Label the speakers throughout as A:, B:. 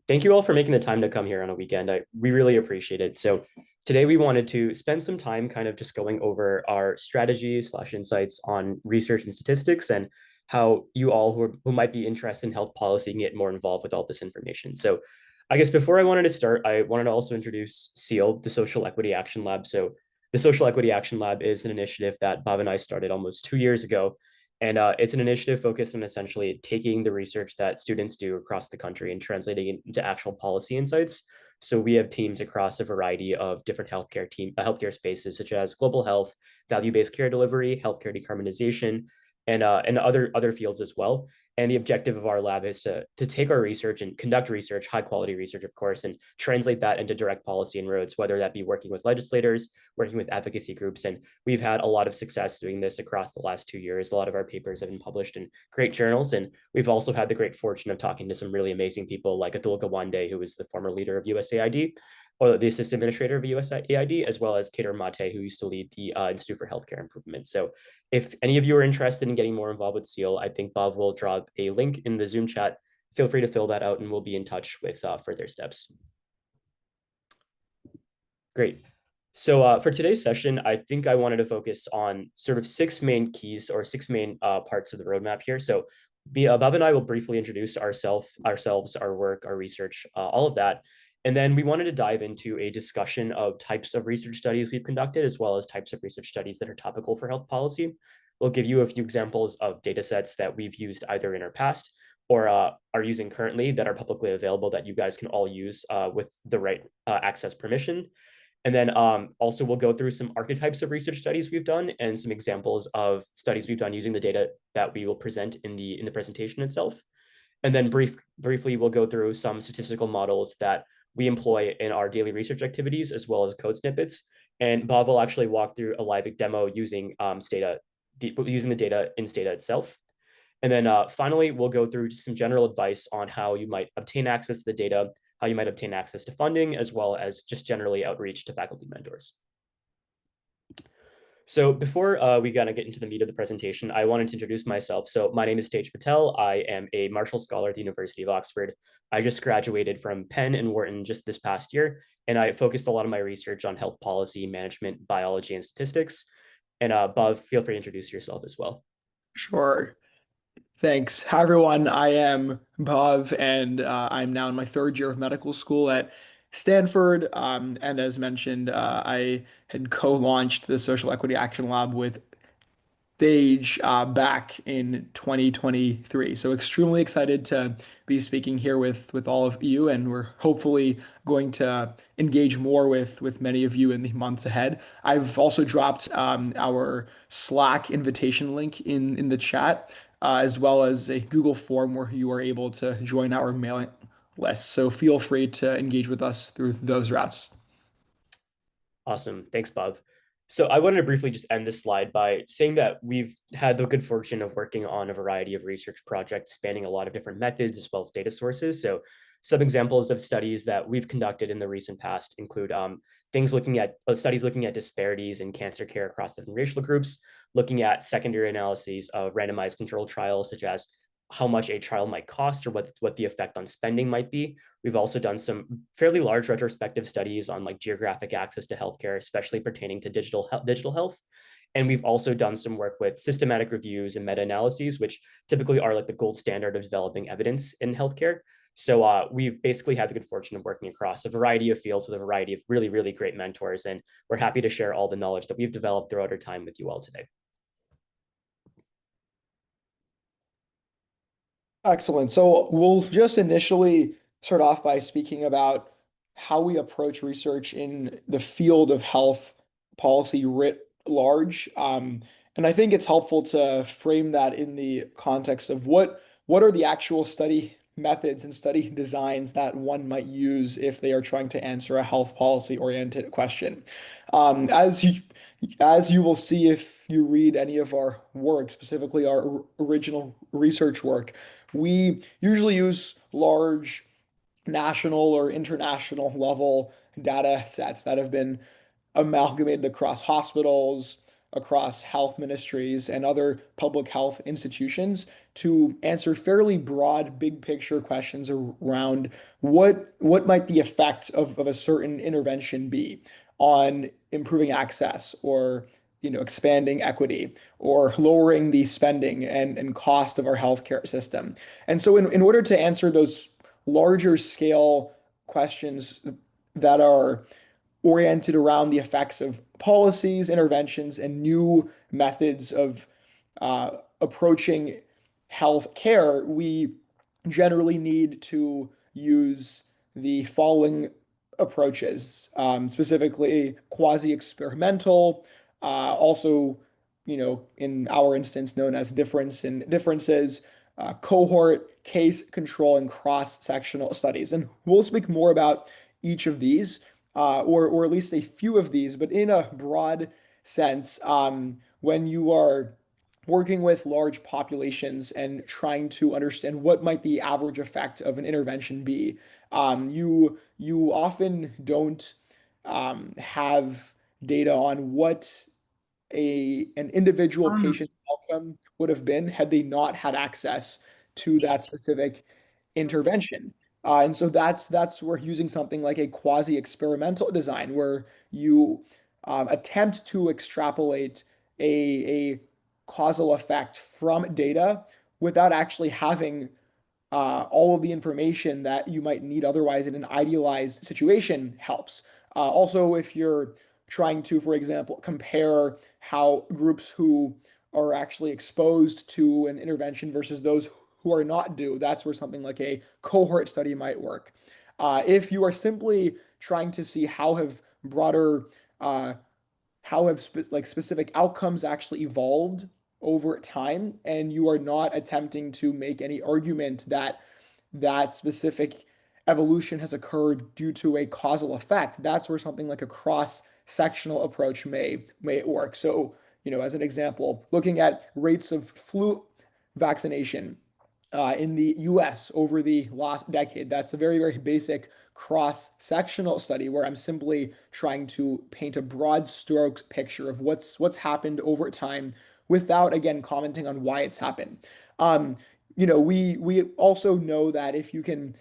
A: Thank you all for making the time to come here on a weekend. We really appreciate it. So today we wanted to spend some time kind of just going over our strategies slash insights on research and statistics and how you all who might be interested in health policy can get more involved with all this information. So I guess before I wanted to start, I wanted to also introduce SEAL, the Social Equity Action Lab. So the Social Equity Action Lab is an initiative that Bhav and I started almost 2 years ago, and it's an initiative focused on essentially taking the research that students do across the country and translating it into actual policy insights. So we have teams across a variety of different healthcare spaces, such as global health, value-based care delivery, healthcare decarbonization, and other fields as well. And the objective of our lab is to take our research and conduct research, high quality research, of course, and translate that into direct policy inroads, whether that be working with legislators, working with advocacy groups. And we've had a lot of success doing this across the last 2 years. A lot of our papers have been published in great journals. And we've also had the great fortune of talking to some really amazing people like Atul Gawande, who was the former leader of USAID, or the assistant administrator of USAID, as well as Kader Mate, who used to lead the Institute for Healthcare Improvement. So if any of you are interested in getting more involved with SEAL, I think Bhav will drop a link in the Zoom chat. Feel free to fill that out and we'll be in touch with further steps. Great. So for today's session, I think I wanted to focus on sort of six main keys or six main parts of the roadmap here. So Bhav and I will briefly introduce ourselves, our work, our research, all of that. And then we wanted to dive into a discussion of types of research studies we've conducted, as well as types of research studies that are topical for health policy. We'll give you a few examples of data sets that we've used either in our past or are using currently that are publicly available that you guys can all use with the right access permission. And then also we'll go through some archetypes of research studies we've done and some examples of studies we've done using the data that we will present in the presentation itself. And then briefly, we'll go through some statistical models that we employ in our daily research activities, as well as code snippets. And Bhav will actually walk through a live demo using using the data in Stata itself. And then finally, we'll go through just some general advice on how you might obtain access to the data, how you might obtain access to funding, as well as just generally outreach to faculty mentors. So before we kind of get into the meat of the presentation, I wanted to introduce myself. So my name is Tej Patel. I am a Marshall Scholar at the University of Oxford. I just graduated from Penn and Wharton just this past year, and I focused a lot of my research on health policy, management, biology, and statistics. And Bhav, feel free to introduce yourself as well.
B: Sure. Thanks. Hi, everyone. I am Bhav, and I'm now in my third year of medical school at Stanford. And as mentioned, I had co-launched the Social Equity Action Lab with Tej back in 2023. So extremely excited to be speaking here with all of you, and we're hopefully going to engage more with many of you in the months ahead. I've also dropped our Slack invitation link in the chat, as well as a Google form where you are able to join our mailing list. So feel free to engage with us through those routes.
A: Awesome. Thanks, Bob. So I wanted to briefly just end this slide by saying that we've had the good fortune of working on a variety of research projects spanning a lot of different methods as well as data sources. So some examples of studies that we've conducted in the recent past include studies looking at disparities in cancer care across different racial groups, looking at secondary analyses of randomized controlled trials, such as how much a trial might cost or what the effect on spending might be. We've also done some fairly large retrospective studies on like geographic access to healthcare, especially pertaining to digital health. And we've also done some work with systematic reviews and meta-analyses, which typically are like the gold standard of developing evidence in healthcare. So we've basically had the good fortune of working across a variety of fields with a variety of really, really great mentors. And we're happy to share all the knowledge that we've developed throughout our time with you all today.
B: Excellent. So we'll just initially start off by speaking about how we approach research in the field of health policy writ large. And I think it's helpful to frame that in the context of what are the actual study methods and study designs that one might use if they are trying to answer a health policy oriented question. Um, as you as you will see if you read any of our work, specifically our original research work, we usually use large national or international level data sets that have been amalgamated across hospitals, across health ministries and other public health institutions to answer fairly broad, big picture questions around what might the effect of a certain intervention be on improving access or expanding equity or lowering the spending and cost of our healthcare system. And so in order to answer those larger scale questions that are oriented around the effects of policies, interventions, and new methods of approaching health care, we generally need to use the following approaches, specifically quasi-experimental, also, in our instance, known as differences, cohort, case control, and cross-sectional studies. And we'll speak more about each of these, or at least a few of these, but in a broad sense, when you are working with large populations and trying to understand what might the average effect of an intervention be, you often don't have data on what an individual patient's outcome would have been had they not had access to that specific intervention. And so that's where using something like a quasi-experimental design, where you attempt to extrapolate a causal effect from data without actually having all of the information that you might need otherwise in an idealized situation helps. Also, if you're trying to, for example, compare how groups who are actually exposed to an intervention versus those who are not due, that's where something like a cohort study might work. If you are simply trying to see uh, how have specific outcomes actually evolved over time, and you are not attempting to make any argument that that specific evolution has occurred due to a causal effect, that's where something like a cross-sectional approach may work. So, as an example, looking at rates of flu vaccination in the US over the last decade. That's a very, very basic cross-sectional study where I'm simply trying to paint a broad strokes picture of what's happened over time without, again, commenting on why it's happened. We also know that if you can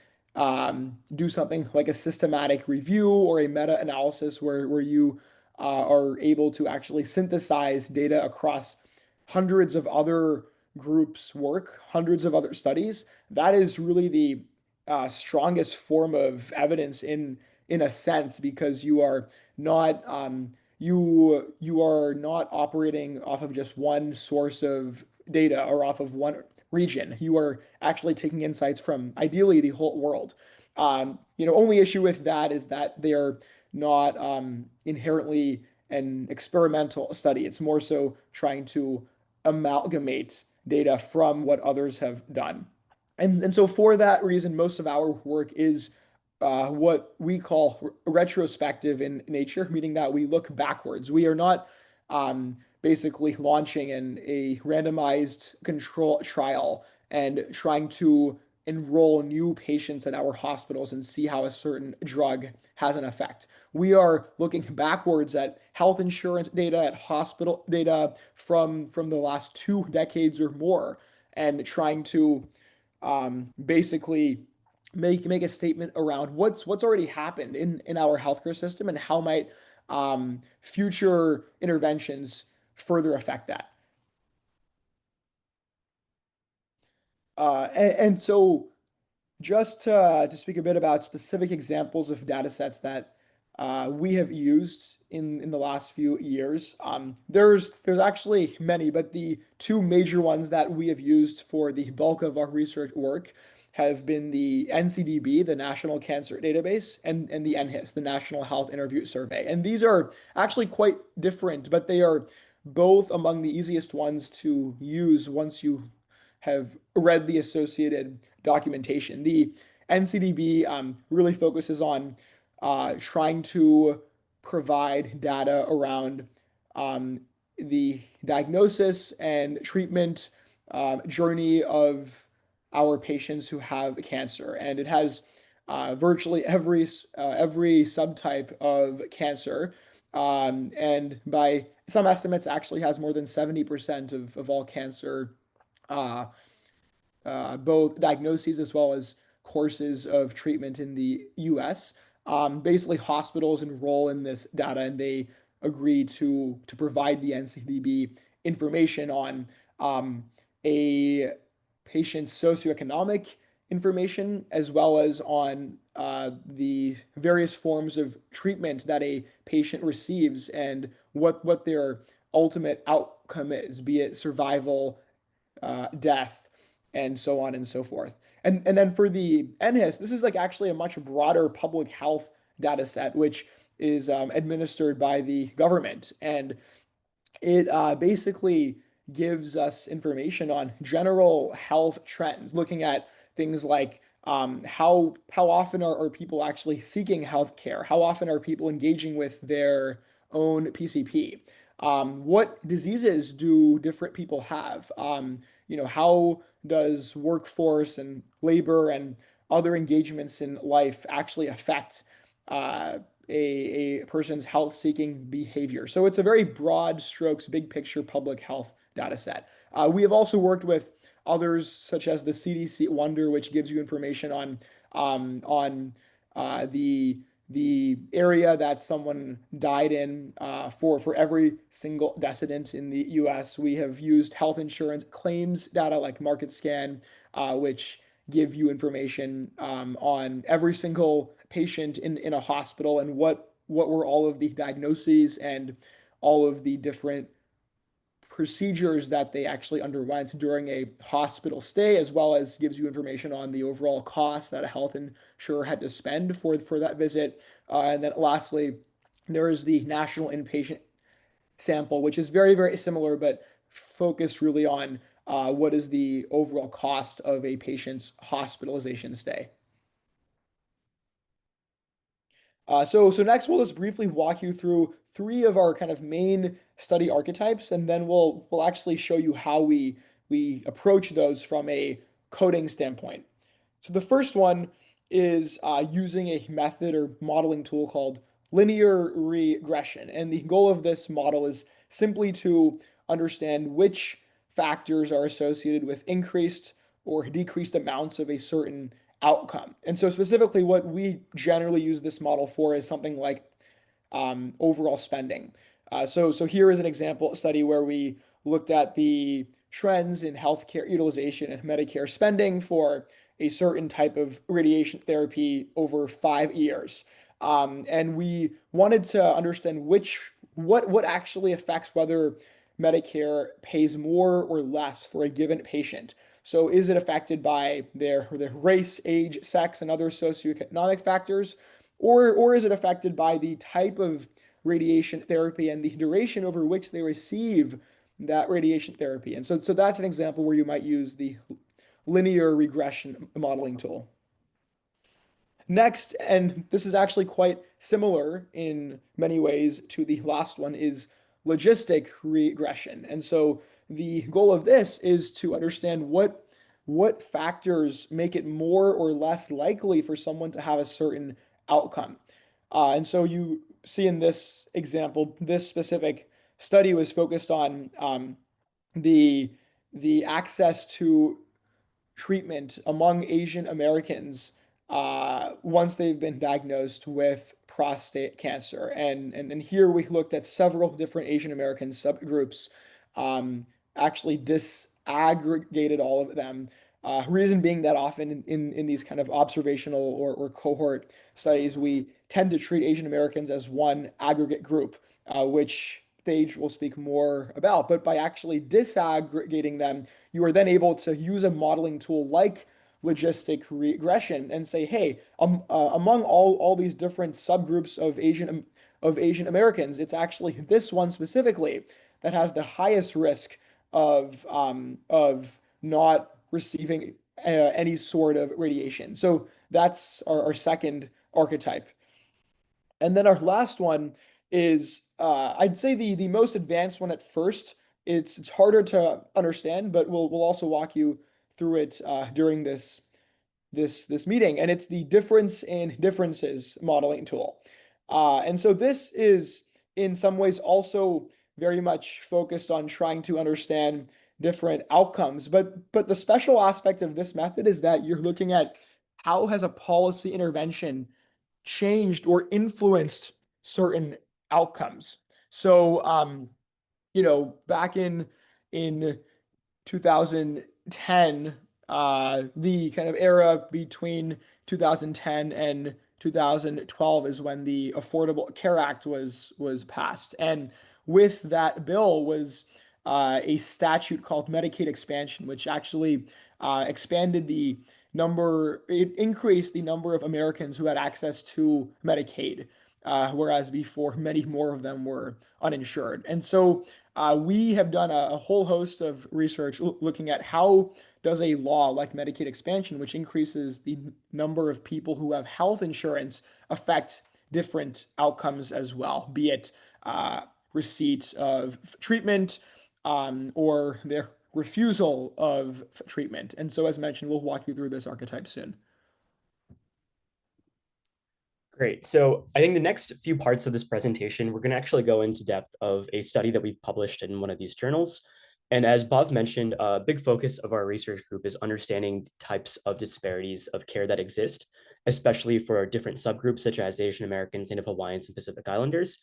B: do something like a systematic review or a meta-analysis where you are able to actually synthesize data across hundreds of other groups' work, hundreds of other studies, that is really the strongest form of evidence in a sense, because you are not operating off of just one source of data or off of one region. You are actually taking insights from ideally the whole world. Only issue with that is that they are not inherently an experimental study. It's more so trying to amalgamate data from what others have done. And so for that reason, most of our work is what we call retrospective in nature, meaning that we look backwards. We are not basically launching a randomized control trial and trying to enroll new patients at our hospitals and see how a certain drug has an effect. We are looking backwards at health insurance data, at hospital data from the last 2 decades or more, and trying to basically make a statement around what's already happened in our healthcare system and how might future interventions further affect that. And so just to speak a bit about specific examples of data sets that we have used in the last few years. There's actually many, but the two major ones that we have used for the bulk of our research work have been the NCDB, the National Cancer Database, and the NHIS, the National Health Interview Survey. And these are actually quite different, but they are both among the easiest ones to use once you have read the associated documentation. The NCDB really focuses on trying to provide data around the diagnosis and treatment journey of our patients who have cancer. And it has virtually every subtype of cancer And by some estimates, actually has more than 70% of all cancer, uh, both diagnoses as well as courses of treatment in the US. Basically, hospitals enroll in this data and they agree to provide the NCDB information on a patient's socioeconomic information as well as on the various forms of treatment that a patient receives and what their ultimate outcome is, be it survival, death, and so on and so forth. And then for the NHIS, this is like actually a much broader public health data set, which is administered by the government. And it basically gives us information on general health trends, looking at things like how often are people actually seeking health care? How often are people engaging with their own PCP? What diseases do different people have? How does workforce and labor and other engagements in life actually affect a person's health-seeking behavior? So it's a very broad strokes, big picture public health data set. We have also worked with others such as the CDC Wonder, which gives you information on the area that someone died in for every single decedent in the US. We have used health insurance claims data like MarketScan, which give you information on every single patient in a hospital and what were all of the diagnoses and all of the different procedures that they actually underwent during a hospital stay, as well as gives you information on the overall cost that a health insurer had to spend for that visit. And then lastly, there is the national inpatient sample, which is very, very similar, but focused really on what is the overall cost of a patient's hospitalization stay. So next we'll just briefly walk you through three of our kind of main study archetypes, and then we'll actually show you how we approach those from a coding standpoint. So the first one is using a method or modeling tool called linear regression, and the goal of this model is simply to understand which factors are associated with increased or decreased amounts of a certain outcome. And so specifically what we generally use this model for is something like overall spending. So here is an example study where we looked at the trends in healthcare utilization and Medicare spending for a certain type of radiation therapy over 5 years. And we wanted to understand what actually affects whether Medicare pays more or less for a given patient. So is it affected by their race, age, sex, and other socioeconomic factors? Or is it affected by the type of radiation therapy and the duration over which they receive that radiation therapy? And so that's an example where you might use the linear regression modeling tool. Next, and this is actually quite similar in many ways to the last one, is logistic regression. And so the goal of this is to understand what factors make it more or less likely for someone to have a certain outcome. And so you see in this example, this specific study was focused on the the access to treatment among Asian Americans once they've been diagnosed with prostate cancer. And here we looked at several different Asian American subgroups, actually disaggregated all of them. Reason being that often in these kind of observational or cohort studies, we tend to treat Asian Americans as one aggregate group, which Tej will speak more about. But by actually disaggregating them, you are then able to use a modeling tool like logistic regression and say, hey, among all these different subgroups of Asian Americans, it's actually this one specifically that has the highest risk of not receiving any sort of radiation. So that's our second archetype. And then our last one is, I'd say the most advanced one at first. It's harder to understand, but we'll also walk you through it during this meeting. And it's the difference in differences modeling tool. And so this is in some ways also very much focused on trying to understand different outcomes. But the special aspect of this method is that you're looking at how has a policy intervention changed or influenced certain outcomes. So, back in 2010, the kind of era between 2010 and 2012 is when the Affordable Care Act was passed, and with that bill was a statute called Medicaid expansion, which actually expanded the it increased the number of Americans who had access to Medicaid, whereas before many more of them were uninsured. And so we have done a whole host of research looking at how does a law like Medicaid expansion, which increases the number of people who have health insurance, affect different outcomes as well, be it receipt of treatment or their refusal of treatment. And so, as mentioned, we'll walk you through this archetype soon.
A: Great. So I think the next few parts of this presentation, we're going to actually go into depth of a study that we've published in one of these journals. And as Bhav mentioned, a big focus of our research group is understanding types of disparities of care that exist, especially for different subgroups such as Asian Americans, Native Hawaiians, and Pacific Islanders.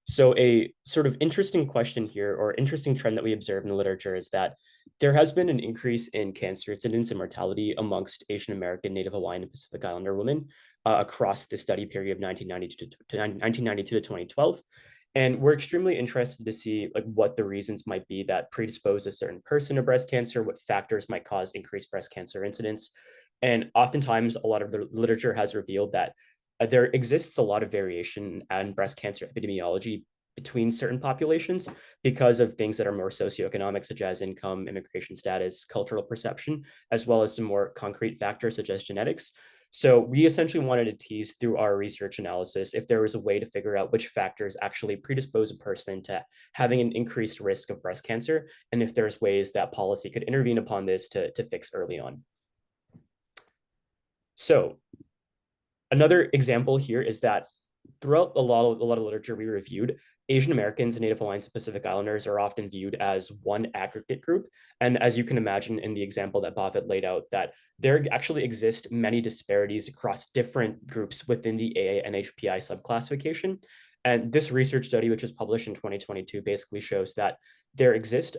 A: So a sort of interesting question here, or interesting trend that we observe in the literature, is that there has been an increase in cancer incidence and mortality amongst Asian American, Native Hawaiian, and Pacific Islander women across the study period of 1992 to 2012. And we're extremely interested to see like what the reasons might be that predispose a certain person to breast cancer, what factors might cause increased breast cancer incidence. And oftentimes, a lot of the literature has revealed that there exists a lot of variation in breast cancer epidemiology between certain populations because of things that are more socioeconomic, such as income, immigration status, cultural perception, as well as some more concrete factors such as genetics. So we essentially wanted to tease through our research analysis if there was a way to figure out which factors actually predispose a person to having an increased risk of breast cancer, and if there's ways that policy could intervene upon this to fix early on. So another example here is that throughout a lot of literature we reviewed, Asian Americans and Native Hawaiians and Pacific Islanders are often viewed as one aggregate group. And as you can imagine in the example that Bhav had laid out, that there actually exist many disparities across different groups within the AA-NHPI subclassification. And this research study, which was published in 2022, basically shows that there exist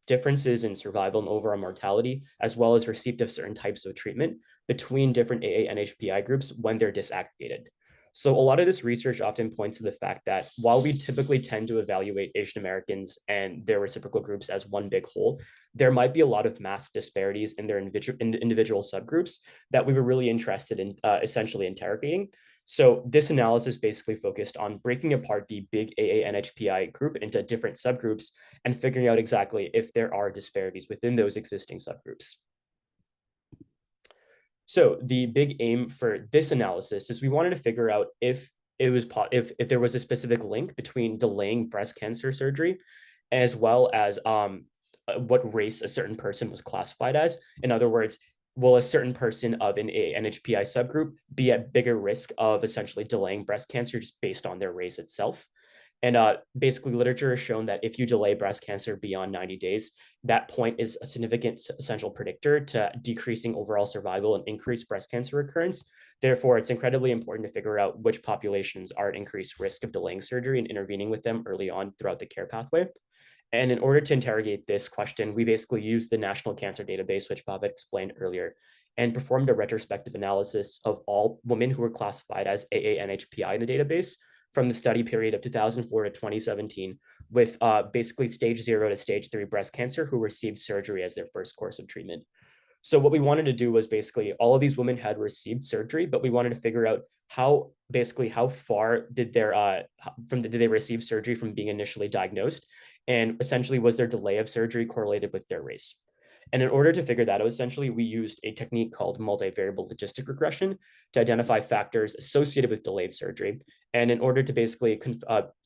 A: differences in survival and overall mortality, as well as receipt of certain types of treatment between different AA-NHPI groups when they're disaggregated. So a lot of this research often points to the fact that while we typically tend to evaluate Asian Americans and their reciprocal groups as one big whole, there might be a lot of masked disparities in their individual subgroups that we were really interested in essentially interrogating. So this analysis basically focused on breaking apart the big AA-NHPI group into different subgroups and figuring out exactly if there are disparities within those existing subgroups. So the big aim for this analysis is we wanted to figure out if if there was a specific link between delaying breast cancer surgery, as well as what race a certain person was classified as. In other words, will a certain person of an NHPI subgroup be at bigger risk of essentially delaying breast cancer just based on their race itself? And basically, literature has shown that if you delay breast cancer beyond 90 days, that point is a significant essential predictor to decreasing overall survival and increased breast cancer recurrence. Therefore, it's incredibly important to figure out which populations are at increased risk of delaying surgery and intervening with them early on throughout the care pathway. And in order to interrogate this question, we basically used the National Cancer Database, which Bhav explained earlier, and performed a retrospective analysis of all women who were classified as AA-NHPI in the database from the study period of 2004 to 2017, with basically stage 0 to stage 3 breast cancer who received surgery as their first course of treatment. So what we wanted to do was basically all of these women had received surgery, but we wanted to figure out how far did did they receive surgery from being initially diagnosed, and essentially was their delay of surgery correlated with their race. And in order to figure that out, essentially, we used a technique called multivariable logistic regression to identify factors associated with delayed surgery. And in order to basically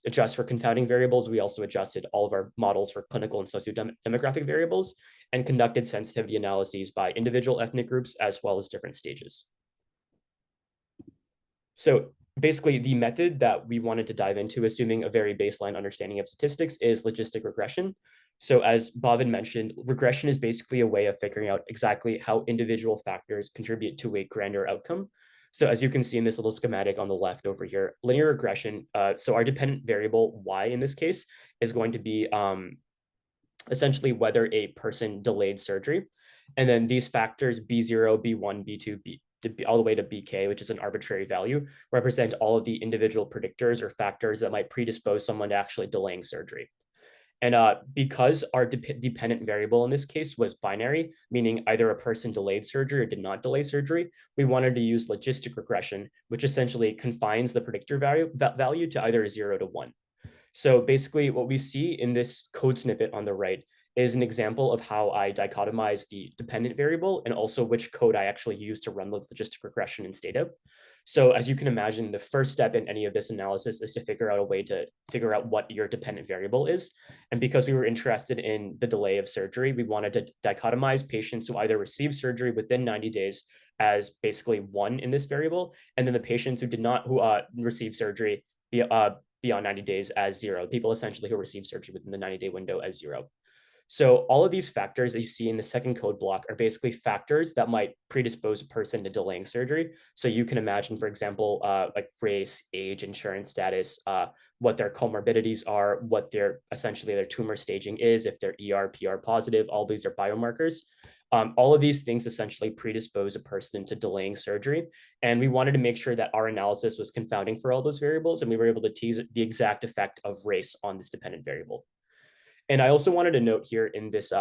A: adjust for confounding variables, we also adjusted all of our models for clinical and sociodemographic variables and conducted sensitivity analyses by individual ethnic groups as well as different stages. So basically the method that we wanted to dive into, assuming a very baseline understanding of statistics, is logistic regression. So as Bhav had mentioned, regression is basically a way of figuring out exactly how individual factors contribute to a grander outcome. So as you can see in this little schematic on the left over here, linear regression, so our dependent variable y in this case is going to be essentially whether a person delayed surgery. And then these factors, B0, B1, B2, all the way to BK, which is an arbitrary value, represent all of the individual predictors or factors that might predispose someone to actually delaying surgery. And because our dependent variable in this case was binary, meaning either a person delayed surgery or did not delay surgery, we wanted to use logistic regression, which essentially confines the predictor value to either 0 to 1. So basically what we see in this code snippet on the right is an example of how I dichotomize the dependent variable and also which code I actually use to run the logistic regression in Stata. So as you can imagine, the first step in any of this analysis is to figure out a way to figure out what your dependent variable is. And because we were interested in the delay of surgery, we wanted to dichotomize patients who either received surgery within 90 days as basically 1 in this variable, and then the patients who did not receive surgery beyond 90 days as 0, people essentially who receive surgery within the 90-day window as 0. So all of these factors that you see in the second code block are basically factors that might predispose a person to delaying surgery. So you can imagine, for example, like race, age, insurance status, what their comorbidities are, what their essentially their tumor staging is, if they're ER, PR positive, all these are biomarkers. All of these things essentially predispose a person to delaying surgery. And we wanted to make sure that our analysis was confounding for all those variables, and we were able to tease the exact effect of race on this dependent variable. And I also wanted to note here in this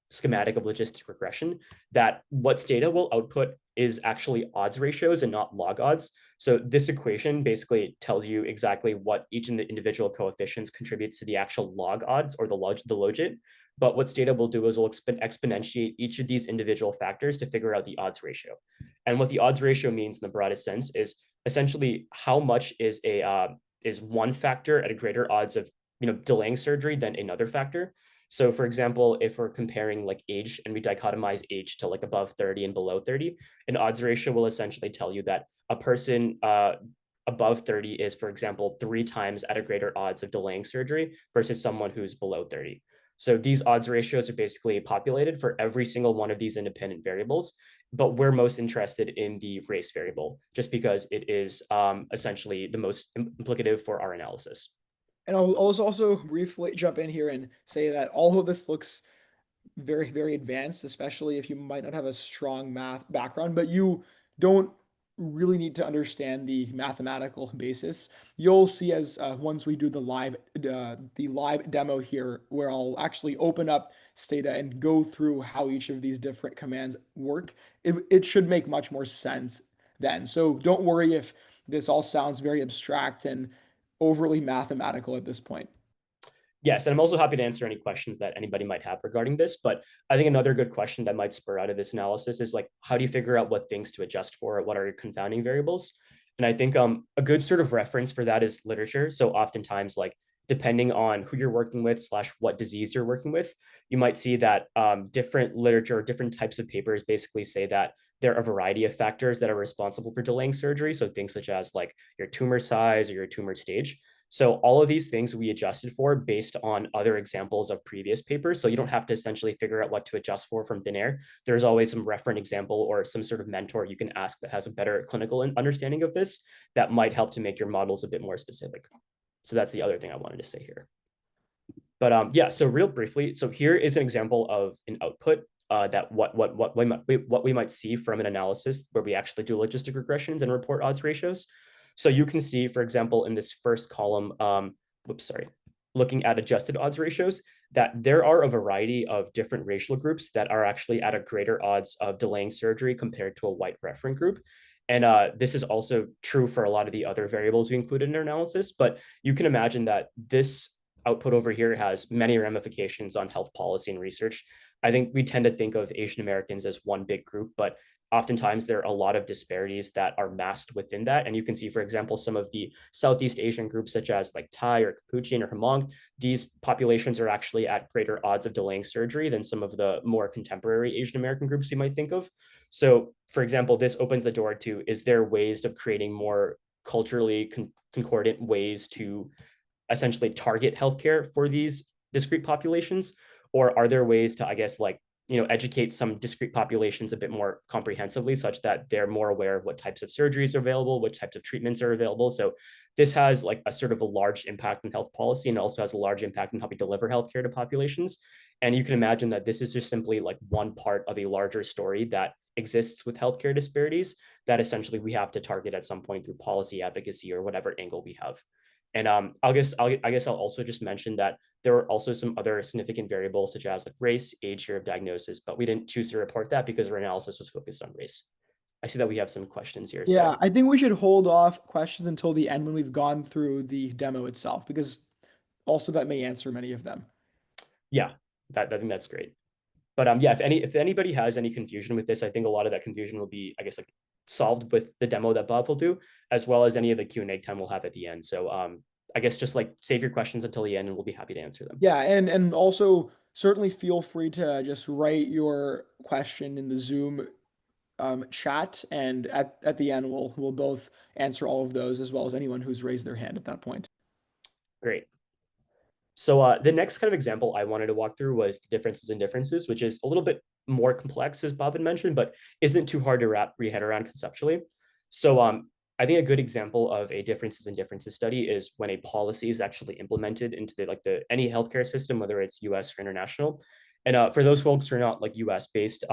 A: schematic of logistic regression that what Stata will output is actually odds ratios and not log odds. So this equation basically tells you exactly what each of the individual coefficients contributes to the actual log odds or the logit. But what Stata will do is we'll exponentiate each of these individual factors to figure out the odds ratio. And what the odds ratio means in the broadest sense is essentially how much is one factor at a greater odds of delaying surgery than another factor. So for example, if we're comparing like age and we dichotomize age to like above 30 and below 30, an odds ratio will essentially tell you that a person above 30 is, for example, 3 times at a greater odds of delaying surgery versus someone who's below 30. So these odds ratios are basically populated for every single one of these independent variables, but we're most interested in the race variable just because it is essentially the most implicative for our analysis.
B: And I'll also briefly jump in here and say that all of this looks very, very advanced, especially if you might not have a strong math background, but you don't really need to understand the mathematical basis. You'll see as once we do the live demo here, where I'll actually open up Stata and go through how each of these different commands work. It should make much more sense then. So don't worry if this all sounds very abstract and overly mathematical at this point.
A: Yes, and I'm also happy to answer any questions that anybody might have regarding this. But I think another good question that might spur out of this analysis is like, how do you figure out what things to adjust for? What are your confounding variables? And I think a good sort of reference for that is literature. So oftentimes, like depending on who you're working with / what disease you're working with, you might see that different literature, different types of papers basically say that there are a variety of factors that are responsible for delaying surgery. So things such as like your tumor size or your tumor stage. So all of these things we adjusted for based on other examples of previous papers. So you don't have to essentially figure out what to adjust for from thin air. There's always some referent example or some sort of mentor you can ask that has a better clinical understanding of this that might help to make your models a bit more specific. So that's the other thing I wanted to say here. But yeah, so real briefly, so here is an example of an output that what we might see from an analysis where we actually do logistic regressions and report odds ratios. So you can see, for example, in this first column, looking at adjusted odds ratios, that there are a variety of different racial groups that are actually at a greater odds of delaying surgery compared to a white referent group. And this is also true for a lot of the other variables we included in our analysis, but you can imagine that this output over here has many ramifications on health policy and research. I think we tend to think of Asian Americans as one big group, but oftentimes there are a lot of disparities that are masked within that. And you can see, for example, some of the Southeast Asian groups, such as like Thai or Capuchin or Hmong, these populations are actually at greater odds of delaying surgery than some of the more contemporary Asian American groups you might think of. So, for example, this opens the door to, is there ways of creating more culturally concordant ways to essentially target healthcare for these discrete populations? Or are there ways to, I guess, like, educate some discrete populations a bit more comprehensively such that they're more aware of what types of surgeries are available, which types of treatments are available? So this has like a sort of a large impact on health policy and also has a large impact on how we deliver healthcare to populations. And you can imagine that this is just simply like one part of a larger story that exists with healthcare disparities that essentially we have to target at some point through policy advocacy or whatever angle we have. And I guess I'll also just mention that there were also some other significant variables such as like race, age, year of diagnosis, but we didn't choose to report that because our analysis was focused on race. I see that we have some questions here.
B: Yeah,
A: So
B: I think we should hold off questions until the end when we've gone through the demo itself, because also that may answer many of them.
A: yeah, I think that's great. But yeah, if anybody has any confusion with this, I think a lot of that confusion will be, I guess, like solved with the demo that Bhav will do, as well as any of the Q&A time we'll have at the end. So I guess just like save your questions until the end and we'll be happy to answer them.
B: Yeah, and also certainly feel free to just write your question in the Zoom chat, and at the end we'll both answer all of those as well as anyone who's raised their hand at that point.
A: Great. So the next kind of example I wanted to walk through was the differences in differences, which is a little bit more complex, as Bhav had mentioned, but isn't too hard to wrap your head around conceptually. So I think a good example of a differences in differences study is when a policy is actually implemented into any healthcare system, whether it's US or international. And for those folks who are not like US based,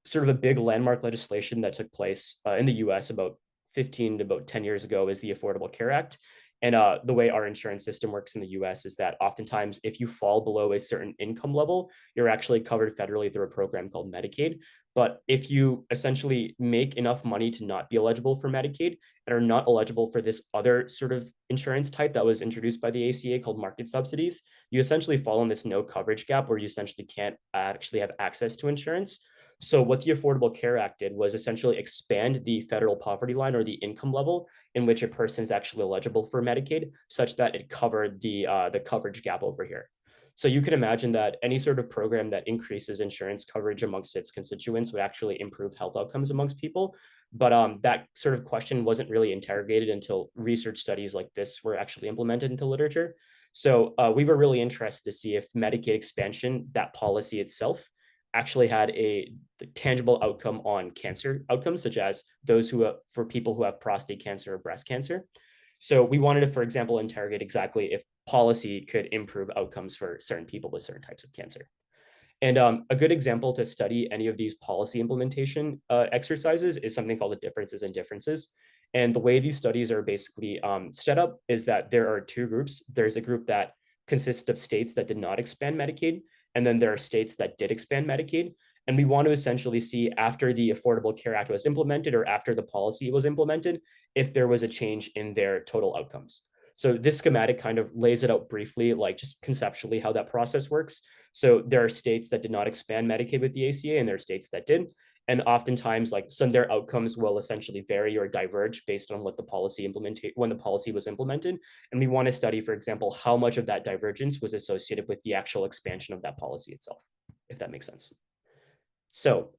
A: sort of a big landmark legislation that took place in the US about 15 to about 10 years ago is the Affordable Care Act. And the way our insurance system works in the US is that oftentimes, if you fall below a certain income level, you're actually covered federally through a program called Medicaid. But if you essentially make enough money to not be eligible for Medicaid and are not eligible for this other sort of insurance type that was introduced by the ACA called market subsidies, you essentially fall in this no coverage gap where you essentially can't actually have access to insurance. So what the Affordable Care Act did was essentially expand the federal poverty line or the income level in which a person is actually eligible for Medicaid, such that it covered the coverage gap over here. So you can imagine that any sort of program that increases insurance coverage amongst its constituents would actually improve health outcomes amongst people. But that sort of question wasn't really interrogated until research studies like this were actually implemented into literature. So we were really interested to see if Medicaid expansion, that policy itself, actually had a tangible outcome on cancer outcomes, such as those for people who have prostate cancer or breast cancer. So we wanted to, for example, interrogate exactly if policy could improve outcomes for certain people with certain types of cancer. And a good example to study any of these policy implementation exercises is something called the differences in differences. And the way these studies are basically set up is that there are two groups. There's a group that consists of states that did not expand Medicaid, and then there are states that did expand Medicaid. And we want to essentially see after the Affordable Care Act was implemented or after the policy was implemented, if there was a change in their total outcomes. So this schematic kind of lays it out briefly, like just conceptually how that process works. So there are states that did not expand Medicaid with the ACA and there are states that did. And oftentimes like some of their outcomes will essentially vary or diverge based on what the policy when the policy was implemented. And we want to study, for example, how much of that divergence was associated with the actual expansion of that policy itself, if that makes sense. So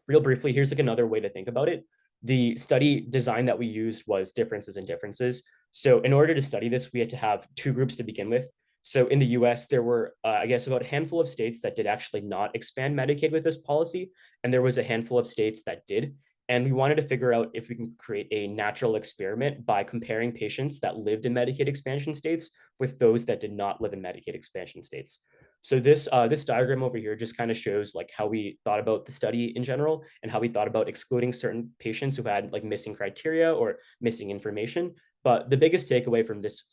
A: real briefly, here's like another way to think about it. The study design that we used was differences in differences. So in order to study this, we had to have two groups to begin with. So in the US, there were, I guess, about a handful of states that did actually not expand Medicaid with this policy. And there was a handful of states that did. And we wanted to figure out if we can create a natural experiment by comparing patients that lived in Medicaid expansion states with those that did not live in Medicaid expansion states. So this diagram over here just kind of shows like how we thought about the study in general and how we thought about excluding certain patients who had like missing criteria or missing information. But the biggest takeaway from this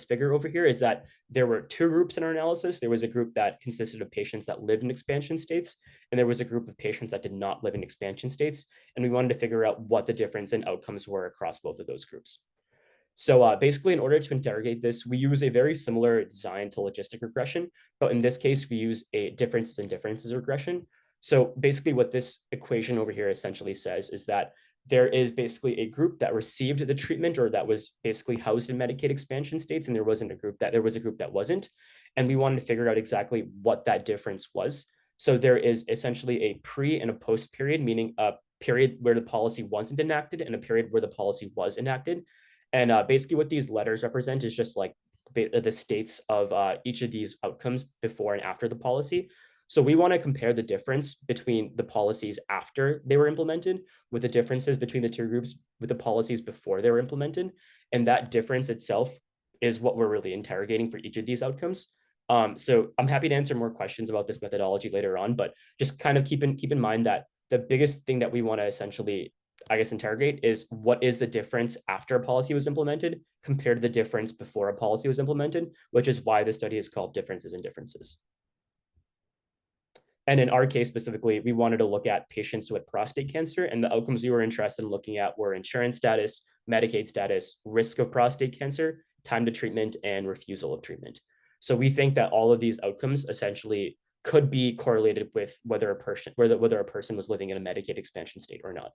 A: figure over here is that there were two groups in our analysis. There was a group that consisted of patients that lived in expansion states, and there was a group of patients that did not live in expansion states. And we wanted to figure out what the difference in outcomes were across both of those groups. So basically, in order to interrogate this, we use a very similar design to logistic regression, but in this case, we use a differences in differences regression. So basically what this equation over here essentially says is that there is basically a group that received the treatment or that was basically housed in Medicaid expansion states, and there was a group that wasn't. And we wanted to figure out exactly what that difference was. So there is essentially a pre and a post period, meaning period where the policy wasn't enacted and a period where the policy was enacted. And basically what these letters represent is just like the states of each of these outcomes before and after the policy. So we want to compare the difference between the policies after they were implemented with the differences between the two groups with the policies before they were implemented. And that difference itself is what we're really interrogating for each of these outcomes. So I'm happy to answer more questions about this methodology later on, but just kind of keep in mind that the biggest thing that we want to essentially, I guess, interrogate is what is the difference after a policy was implemented compared to the difference before a policy was implemented, which is why the study is called Differences in Differences. And in our case specifically, we wanted to look at patients with prostate cancer, and the outcomes we were interested in looking at were insurance status, Medicaid status, risk of prostate cancer, time to treatment, and refusal of treatment. So we think that all of these outcomes essentially could be correlated with whether a person was living in a Medicaid expansion state or not.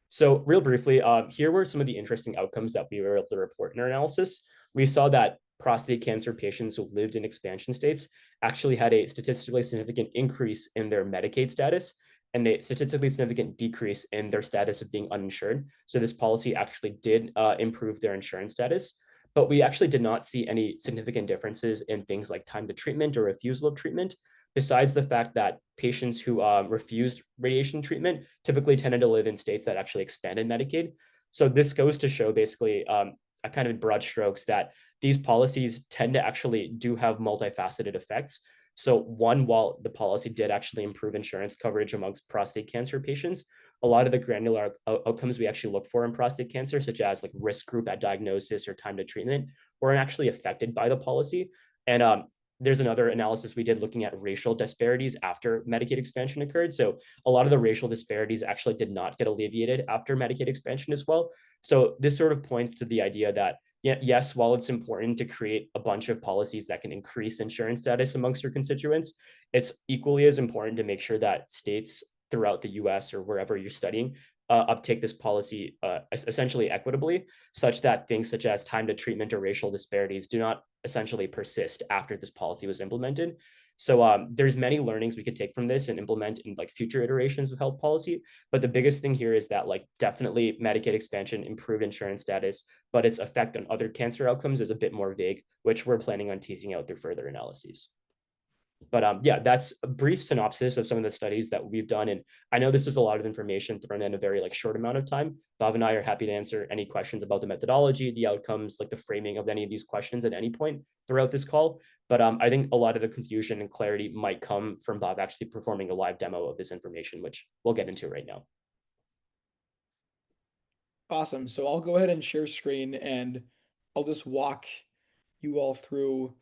A: So real briefly, here were some of the interesting outcomes that we were able to report in our analysis. We saw that prostate cancer patients who lived in expansion states actually had a statistically significant increase in their Medicaid status and a statistically significant decrease in their status of being uninsured. So this policy actually did improve their insurance status, but we actually did not see any significant differences in things like time to treatment or refusal of treatment, besides the fact that patients who refused radiation treatment typically tended to live in states that actually expanded Medicaid. So this goes to show basically a kind of broad strokes that these policies tend to actually do have multifaceted effects. So one, while the policy did actually improve insurance coverage amongst prostate cancer patients, a lot of the granular outcomes we actually look for in prostate cancer, such as like risk group at diagnosis or time to treatment, weren't actually affected by the policy. And there's another analysis we did looking at racial disparities after Medicaid expansion occurred. So a lot of the racial disparities actually did not get alleviated after Medicaid expansion as well. So this sort of points to the idea that yes, while it's important to create a bunch of policies that can increase insurance status amongst your constituents, it's equally as important to make sure that states throughout the US or wherever you're studying uptake this policy essentially equitably, such that things such as time to treatment or racial disparities do not essentially persist after this policy was implemented. So there's many learnings we could take from this and implement in like future iterations of health policy. But the biggest thing here is that like definitely Medicaid expansion improved insurance status, but its effect on other cancer outcomes is a bit more vague, which we're planning on teasing out through further analyses. But yeah, that's a brief synopsis of some of the studies that we've done. And I know this is a lot of information thrown in a very like short amount of time. Bhav and I are happy to answer any questions about the methodology, the outcomes, like the framing of any of these questions at any point throughout this call. But I think a lot of the confusion and clarity might come from Bhav actually performing a live demo of this information, which we'll get into right now.
B: Awesome. So I'll go ahead and share screen and I'll just walk you all through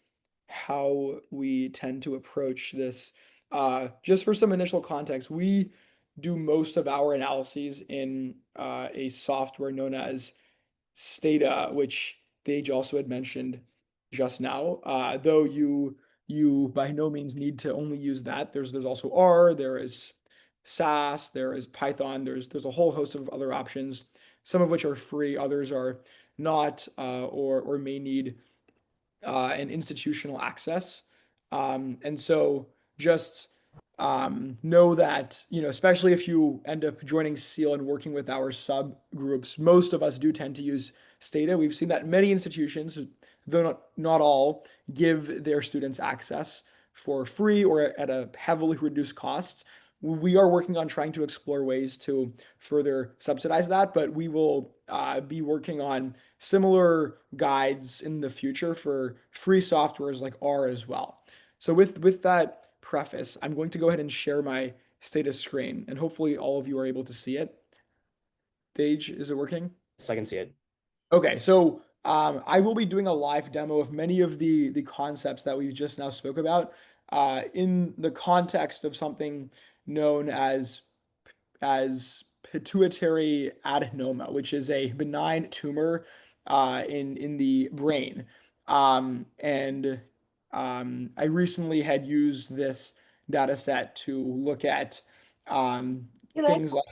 B: how we tend to approach this. Just for some initial context, we do most of our analyses in a software known as Stata, which Tej also had mentioned just now. Though you by no means need to only use that. There's also R, there is SAS, there is Python, there's a whole host of other options, some of which are free, others are not, or may need and institutional access. And so just know that, especially if you end up joining SEAL and working with our subgroups, most of us do tend to use Stata. We've seen that many institutions, though not all, give their students access for free or at a heavily reduced cost. We are working on trying to explore ways to further subsidize that, but we will be working on similar guides in the future for free softwares like R as well. So with that preface, I'm going to go ahead and share my status screen, and hopefully all of you are able to see it. Tej, is it working?
A: So I can see it.
B: Okay, so I will be doing a live demo of many of the concepts that we just now spoke about in the context of something known as pituitary adenoma, which is a benign tumor in the brain. I recently had used this data set to look at things like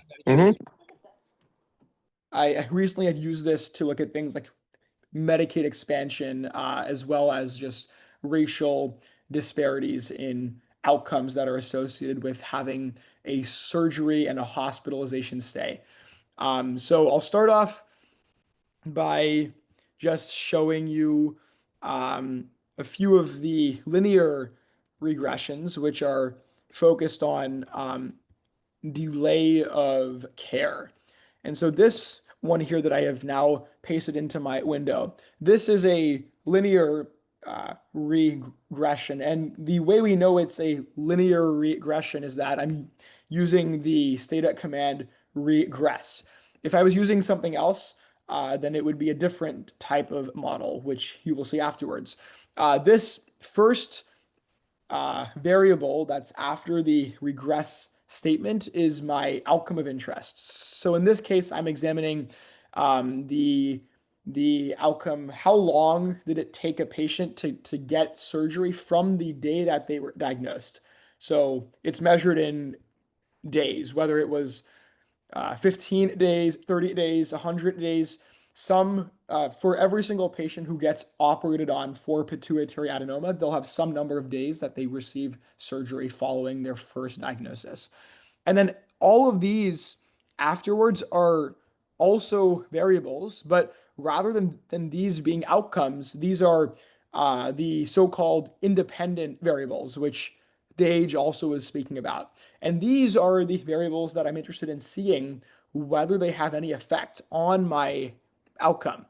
B: I recently had used this to look at things like Medicaid expansion, as well as just racial disparities in outcomes that are associated with having a surgery and a hospitalization stay. So I'll start off by just showing you a few of the linear regressions, which are focused on delay of care. And so this one here that I have now pasted into my window, this is a linear regression. And the way we know it's a linear regression is that I'm using the Stata command regress. If I was using something else, then it would be a different type of model, which you will see afterwards. This first variable that's after the regress statement is my outcome of interest. So in this case, I'm examining the outcome. How long did it take a patient to get surgery from the day that they were diagnosed? So it's measured in days, whether it was 15 days, 30 days, 100 days. Some, for every single patient who gets operated on for pituitary adenoma, they'll have some number of days that they receive surgery following their first diagnosis. And then all of these afterwards are also variables, but rather than these being outcomes, these are the so-called independent variables, which Tej also was speaking about. And these are the variables that I'm interested in seeing whether they have any effect on my outcome.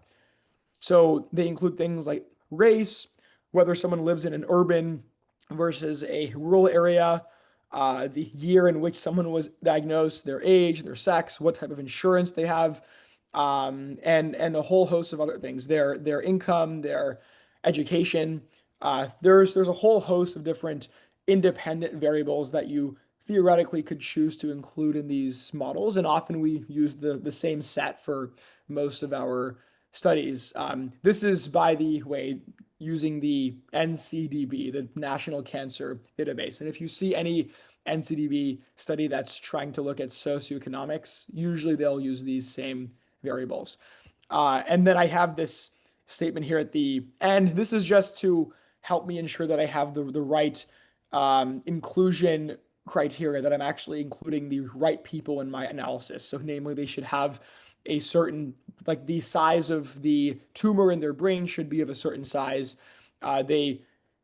B: So they include things like race, whether someone lives in an urban versus a rural area, the year in which someone was diagnosed, their age, their sex, what type of insurance they have, and a whole host of other things, their income, their education. There's a whole host of different independent variables that you theoretically could choose to include in these models, and often we use the same set for most of our studies. This is, by the way, using the NCDB, the National Cancer Database. And if you see any NCDB study that's trying to look at socioeconomics, usually they'll use these same variables. And then I have this statement here at the end. This is just to help me ensure that I have the right inclusion criteria, that I'm actually including the right people in my analysis. So namely, they should have a certain, like the size of the tumor in their brain should be of a certain size. They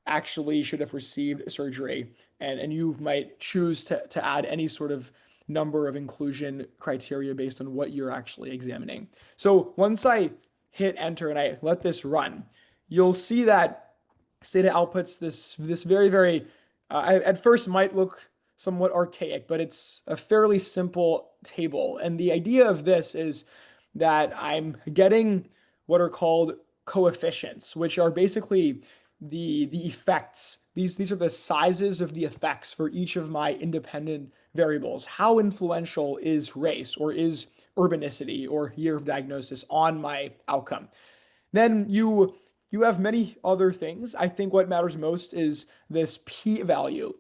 B: actually should have received surgery. And you might choose to add any sort of number of inclusion criteria based on what you're actually examining. So once I hit enter and I let this run, you'll see that Stata outputs this very, very, at first might look somewhat archaic, but it's a fairly simple table. And the idea of this is that I'm getting what are called coefficients, which are basically the effects. These are the sizes of the effects for each of my independent variables. How influential is race or is urbanicity or year of diagnosis on my outcome? Then you have many other things. I think what matters most is this p-value,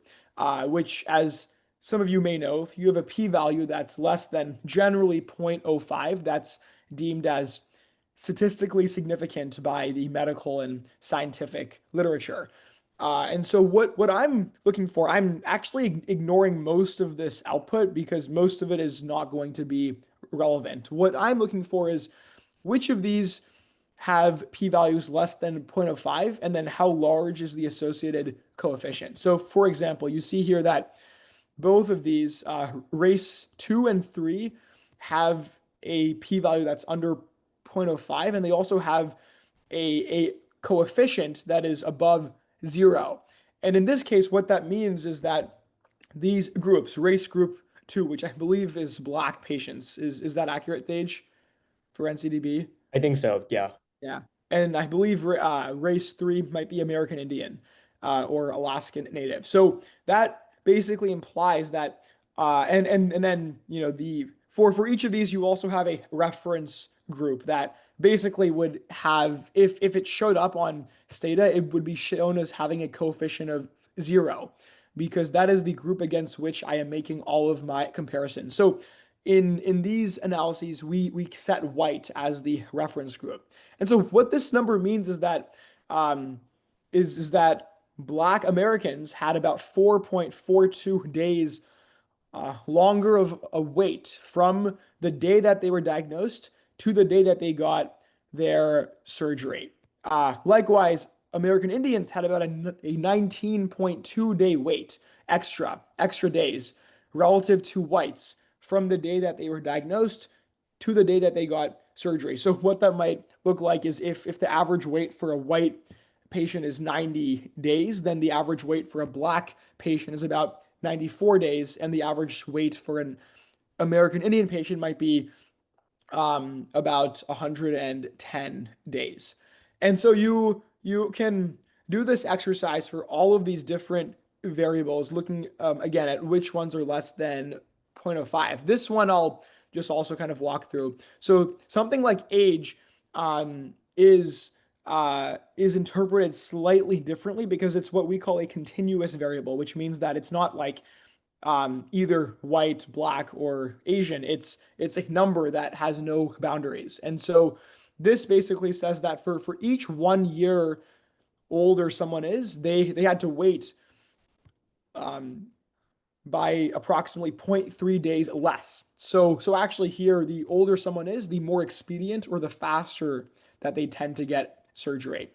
B: which, as some of you may know, if you have a p-value that's less than generally 0.05, that's deemed as statistically significant by the medical and scientific literature. And so what I'm looking for, I'm actually ignoring most of this output because most of it is not going to be relevant. What I'm looking for is which of these have p-values less than 0.05, and then how large is the associated coefficient. So for example, you see here that both of these, race 2 and 3, have a p-value that's under 0.05, and they also have a coefficient that is above 0. And in this case, what that means is that these groups, race group 2, which I believe is Black patients, is that accurate, Thage, for NCDB?
A: I think so. Yeah.
B: Yeah. And I believe race 3 might be American Indian or Alaskan Native. So that basically implies that, and then, you know, for each of these, you also have a reference group that basically would have, if it showed up on Stata, it would be shown as having a coefficient of 0, because that is the group against which I am making all of my comparisons. So in these analyses, we set white as the reference group. And so what this number means is that is that Black Americans had about 4.42 days longer of a wait from the day that they were diagnosed to the day that they got their surgery. Likewise, American Indians had about a 19.2 day wait, extra days relative to whites from the day that they were diagnosed to the day that they got surgery. So what that might look like is if the average wait for a white patient is 90 days, then the average wait for a black patient is about 94 days, and the average wait for an American Indian patient might be about 110 days. And so you can do this exercise for all of these different variables, looking again at which ones are less than 0.05. This one I'll just also kind of walk through. So something like age is interpreted slightly differently because it's what we call a continuous variable, which means that it's not like either white, black, or Asian. It's a number that has no boundaries. And so this basically says that for each 1 year older someone is, they had to wait um, by approximately 0.3 days less. So actually here, the older someone is, the more expedient or the faster that they tend to get surgery.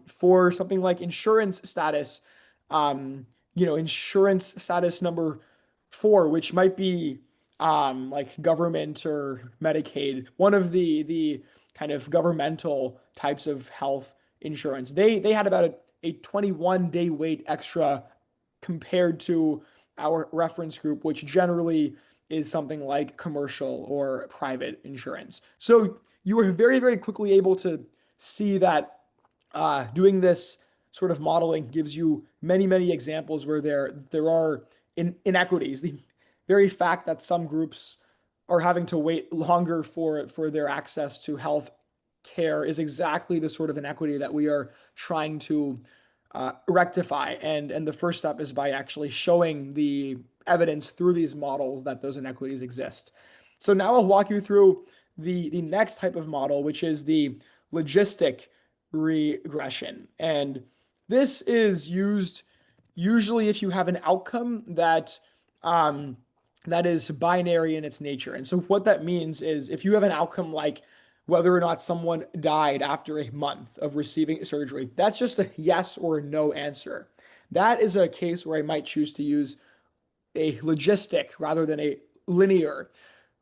B: For something like insurance status, insurance status number 4, which might be like government or Medicaid, one of the kind of governmental types of health insurance. They had about a 21-day wait extra compared to our reference group, which generally is something like commercial or private insurance. So you were very, very quickly able to see that doing this sort of modeling gives you many, many examples where there are inequities. The very fact that some groups are having to wait longer for their access to health care is exactly the sort of inequity that we are trying to rectify. And the first step is by actually showing the evidence through these models that those inequities exist. So now I'll walk you through the next type of model, which is the logistic regression. And this is used usually if you have an outcome that is binary in its nature. And so what that means is if you have an outcome like whether or not someone died after a month of receiving surgery, that's just a yes or a no answer. That is a case where I might choose to use a logistic rather than a linear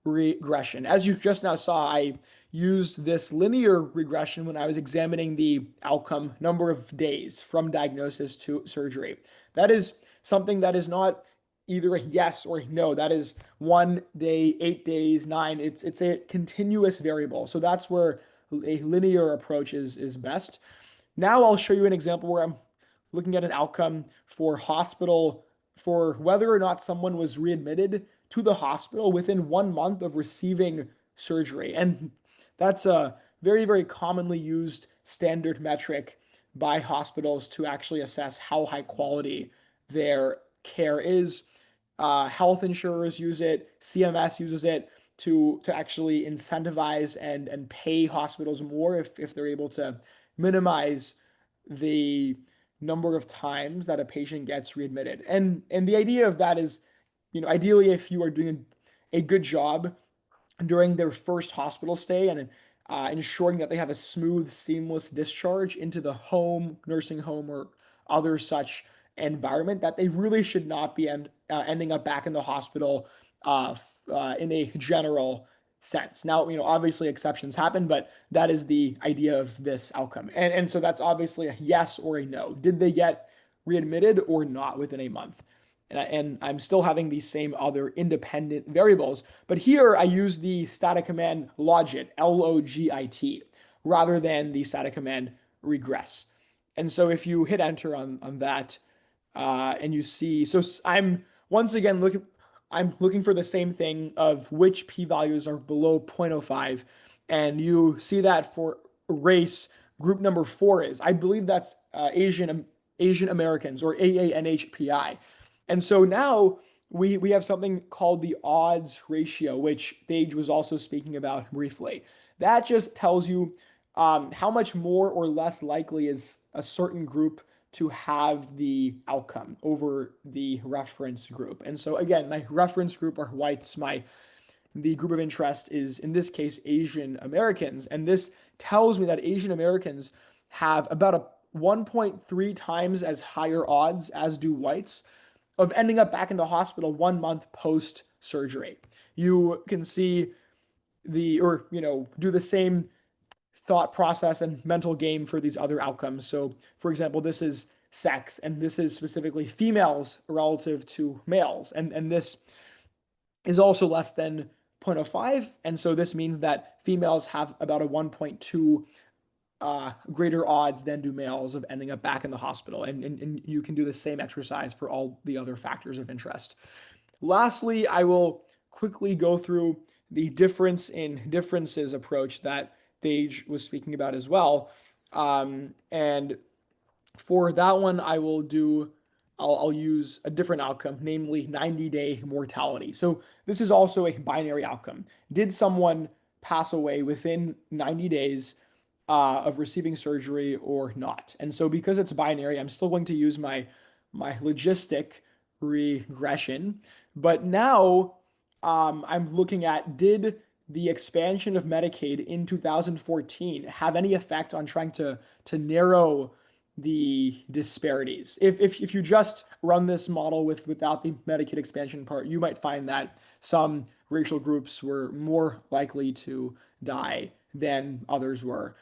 B: regression. As you just now saw, I used this linear regression when I was examining the outcome number of days from diagnosis to surgery. That is something that is not either a yes or a no. That is 1 day, 8 days, 9. It's a continuous variable. So that's where a linear approach is best. Now I'll show you an example where I'm looking at an outcome for whether or not someone was readmitted to the hospital within 1 month of receiving surgery. And that's a very, very commonly used standard metric by hospitals to actually assess how high quality their care is. Health insurers use it, CMS uses it to actually incentivize and pay hospitals more if they're able to minimize the number of times that a patient gets readmitted. And the idea of that is, ideally if you are doing a good job during their first hospital stay and ensuring that they have a smooth, seamless discharge into the home, nursing home, or other such environment, that they really should not be ending up back in the hospital in a general sense. Now, obviously exceptions happen, but that is the idea of this outcome. And so that's obviously a yes or a no. Did they get readmitted or not within a month? And I'm still having these same other independent variables, but here I use the static command logit, Logit, rather than the static command regress. And so if you hit enter on that, and you see, so I'm once again looking for the same thing of which p-values are below 0.05, and you see that for race, group number 4 is, I believe that's Asian Americans, or AANHPI. And so now we have something called the odds ratio, which Tej was also speaking about briefly. That just tells you how much more or less likely is a certain group to have the outcome over the reference group. And so again, my reference group are whites. The group of interest is, in this case, Asian Americans. And this tells me that Asian Americans have about a 1.3 times as higher odds as do whites of ending up back in the hospital 1 month post surgery. You can see do the same thought process and mental game for these other outcomes. So, for example, this is sex, and this is specifically females relative to males. And this is also less than 0.05. And so this means that females have about a 1.2 greater odds than do males of ending up back in the hospital. And you can do the same exercise for all the other factors of interest. Lastly, I will quickly go through the difference in differences approach that Tej was speaking about as well. And for that one, I'll use a different outcome, namely 90-day mortality. So this is also a binary outcome. Did someone pass away within 90 days of receiving surgery or not? And so because it's binary, I'm still going to use my logistic regression. But now I'm looking at, did the expansion of Medicaid in 2014 have any effect on trying to narrow the disparities? If you just run this model without the Medicaid expansion part, you might find that some racial groups were more likely to die than others were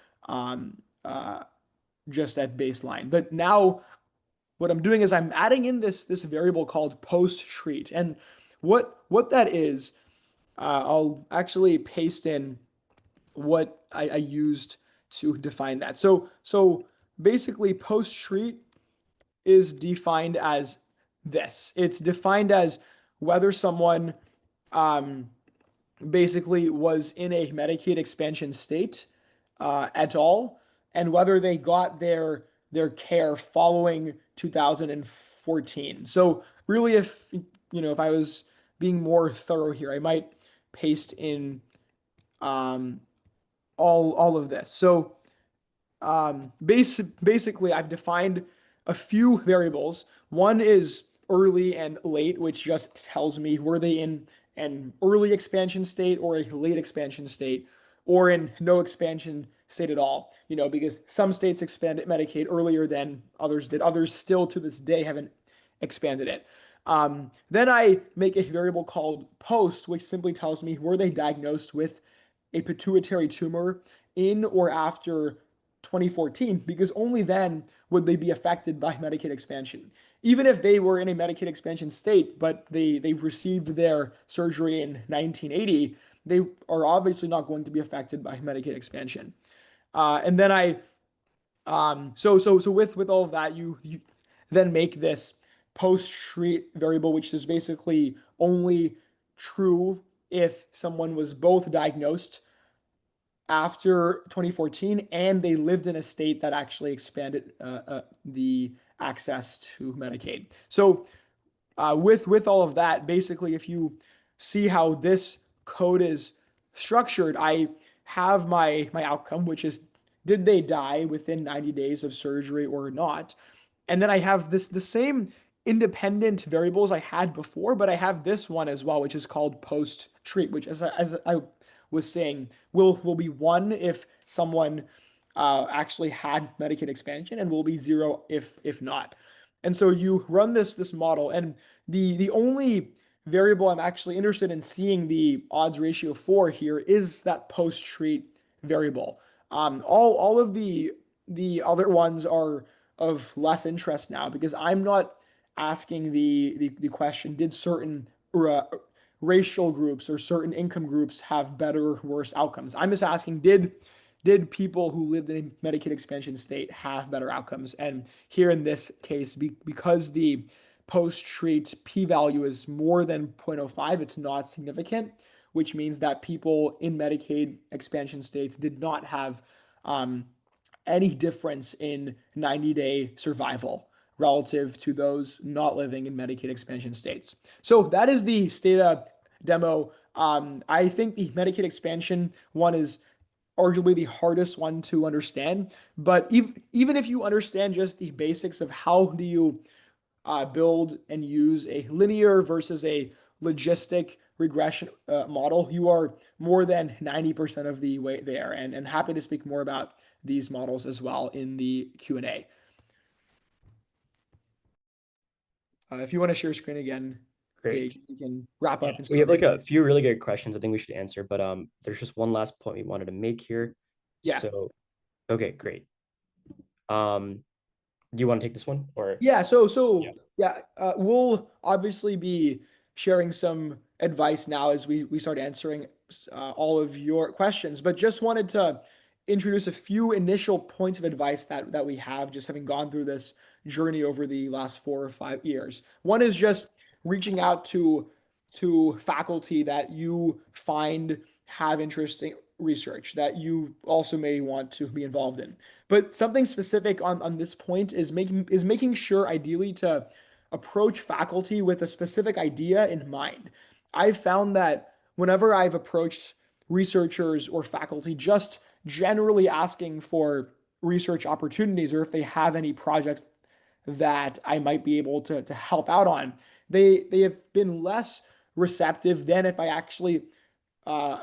B: just at baseline. But now what I'm doing is I'm adding in this variable called post-treat. And what that is, I'll actually paste in what I used to define that. So basically, post-treat is defined as this. It's defined as whether someone basically was in a Medicaid expansion state at all, and whether they got their care following 2014. So really, if I was being more thorough here, I might paste in all of this. So basically, I've defined a few variables. One is early and late, which just tells me were they in an early expansion state or a late expansion state, or in no expansion state at all. Because some states expanded Medicaid earlier than others did. Others still to this day haven't expanded it. Then I make a variable called post, which simply tells me were they diagnosed with a pituitary tumor in or after 2014, because only then would they be affected by Medicaid expansion. Even if they were in a Medicaid expansion state, but they received their surgery in 1980, they are obviously not going to be affected by Medicaid expansion. And then so with all of that, you then make this post-treat variable, which is basically only true if someone was both diagnosed after 2014 and they lived in a state that actually expanded the access to Medicaid. So with all of that, basically, if you see how this code is structured, I have my outcome, which is did they die within 90 days of surgery or not? And then I have the same independent variables I had before, but I have this one as well, which is called post-treat, which as I was saying, will be 1 if someone actually had Medicaid expansion, and will be 0 if not. And so you run this model, and the only variable I'm actually interested in seeing the odds ratio for here is that post-treat variable. All of the other ones are of less interest now, because I'm not asking the question, did certain racial groups or certain income groups have better or worse outcomes? I'm just asking, did people who lived in a Medicaid expansion state have better outcomes? And here in this case, because the post-treat p-value is more than 0.05, it's not significant, which means that people in Medicaid expansion states did not have any difference in 90-day survival relative to those not living in Medicaid expansion states. So that is the Stata demo. I think the Medicaid expansion one is arguably the hardest one to understand. But even if you understand just the basics of how do you build and use a linear versus a logistic regression model, you are more than 90% of the way there. And happy to speak more about these models as well in the Q&A. If you want to share screen again,
A: Great.
B: Paige, we can wrap
A: Yeah,
B: up and
A: we
B: start
A: have like
B: making.
A: a few really good questions I think we should answer, but there's just one last point we wanted to make here.
B: Yeah.
A: So, okay, great. Do you want to take this one or?
B: Yeah,
A: Yeah.
B: yeah, we'll obviously be sharing some advice now as we start answering all of your questions, but just wanted to introduce a few initial points of advice that we have just having gone through this journey over the last 4 or 5 years. One is just reaching out to faculty that you find have interesting research that you also may want to be involved in. But something specific on this point is making sure ideally to approach faculty with a specific idea in mind. I've found that whenever I've approached researchers or faculty just generally asking for research opportunities or if they have any projects that I might be able to help out on, they have been less receptive than if I actually uh,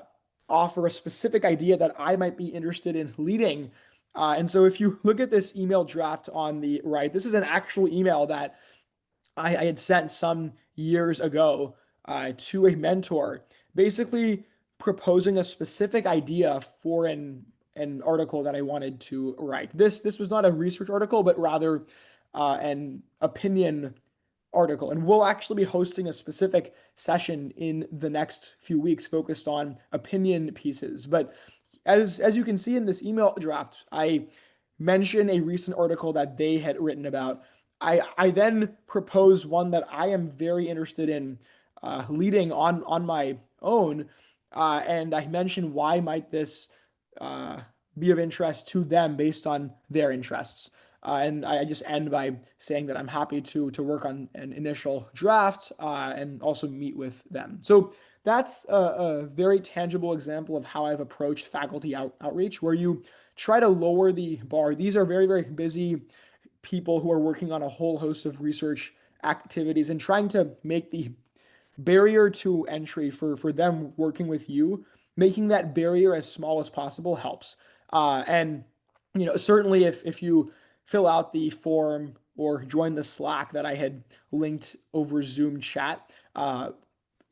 B: offer a specific idea that I might be interested in leading. And so if you look at this email draft on the right, this is an actual email that I had sent some years ago to a mentor, basically proposing a specific idea for an article that I wanted to write. This was not a research article, but rather an opinion article. And we'll actually be hosting a specific session in the next few weeks focused on opinion pieces. But as you can see in this email draft, I mention a recent article that they had written about. I then propose one that I am very interested in leading on my own, and I mention why might this uh, be of interest to them based on their interests. And I just end by saying that I'm happy to work on an initial draft and also meet with them. So that's a very tangible example of how I've approached faculty outreach, where you try to lower the bar. These are very, very busy people who are working on a whole host of research activities and trying to make the barrier to entry for them working with you, making that barrier as small as possible helps. And certainly if you fill out the form or join the Slack that I had linked over Zoom chat,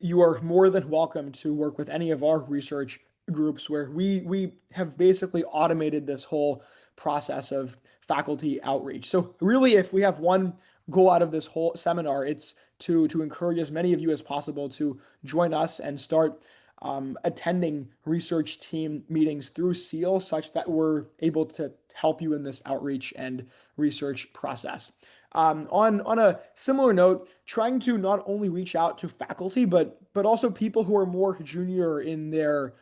B: you are more than welcome to work with any of our research groups where we have basically automated this whole process of faculty outreach. So really, if we have one goal out of this whole seminar, it's to encourage as many of you as possible to join us and start attending research team meetings through SEAL such that we're able to help you in this outreach and research process. On a similar note, trying to not only reach out to faculty, but also people who are more junior in their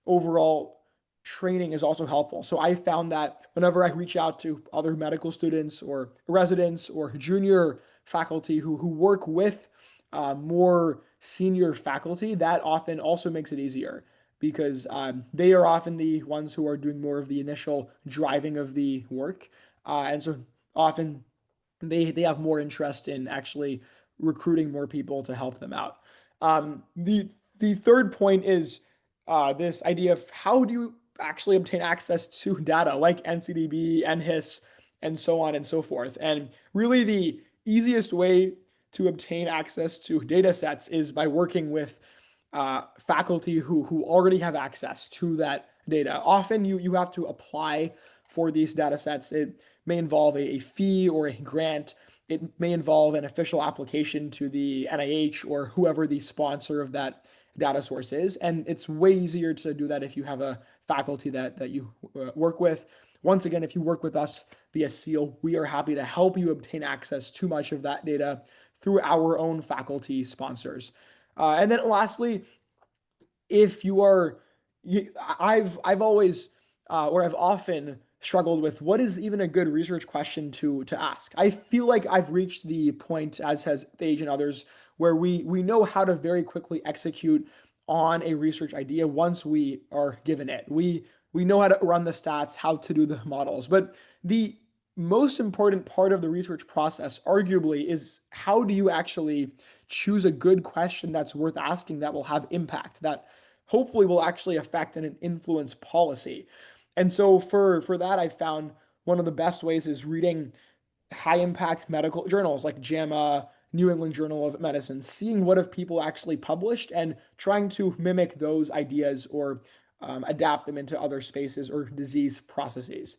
B: overall training is also helpful. So I found that whenever I reach out to other medical students or residents or junior faculty who work with more senior faculty, that often also makes it easier because they are often the ones who are doing more of the initial driving of the work. And so often they have more interest in actually recruiting more people to help them out. The third point is this idea of how do you actually obtain access to data like NCDB, NHIS, and so on and so forth. And really, the easiest way to obtain access to data sets is by working with faculty who already have access to that data. Often you have to apply for these data sets. It may involve a fee or a grant. It may involve an official application to the NIH or whoever the sponsor of that data source is. And it's way easier to do that if you have a faculty that you work with. Once again, if you work with us via SEAL, we are happy to help you obtain access to much of that data through our own faculty sponsors. And then lastly, if you are, I've always or I've often struggled with what is even a good research question to ask. I feel like I've reached the point, as has Tej and others, where we know how to very quickly execute on a research idea once we are given it. We know how to run the stats, how to do the models, but the most important part of the research process, arguably, is how do you actually choose a good question that's worth asking that will have impact, that hopefully will actually affect and influence policy. And so for that, I found one of the best ways is reading high impact medical journals like JAMA, New England Journal of Medicine, seeing what have people actually published and trying to mimic those ideas or adapt them into other spaces or disease processes.